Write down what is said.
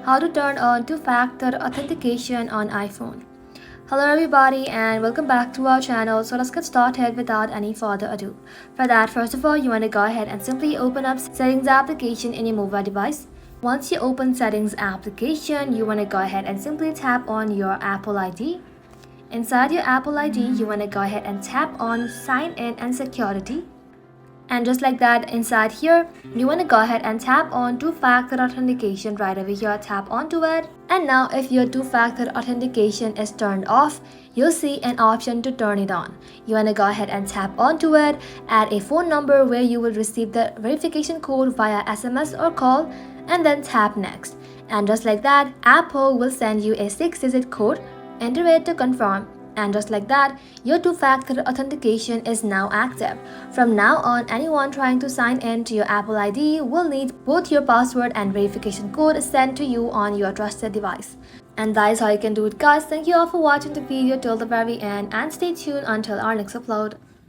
How to turn on two-factor authentication on iPhone. Hello everybody and welcome back to our channel. So let's get started without any further ado. For that, first of all, you want to go ahead and simply open up Settings application in your mobile device. Once you open Settings application, you want to go ahead and simply tap on your Apple ID. Inside your Apple ID, you want to go ahead and tap on Sign In and Security. And just like that, inside here, you want to go ahead and tap on two-factor authentication right over here. Tap onto it. And now if your two-factor authentication is turned off, you'll see an option to turn it on. You want to go ahead and tap onto it, add a phone number where you will receive the verification code via SMS or call, and then tap next. And just like that, Apple will send you a 6-digit code. Enter it to confirm. And just like that, your two-factor authentication is now active. From now on, anyone trying to sign in to your Apple ID will need both your password and verification code sent to you on your trusted device. And that is how you can do it, guys. Thank you all for watching the video till the very end and stay tuned until our next upload.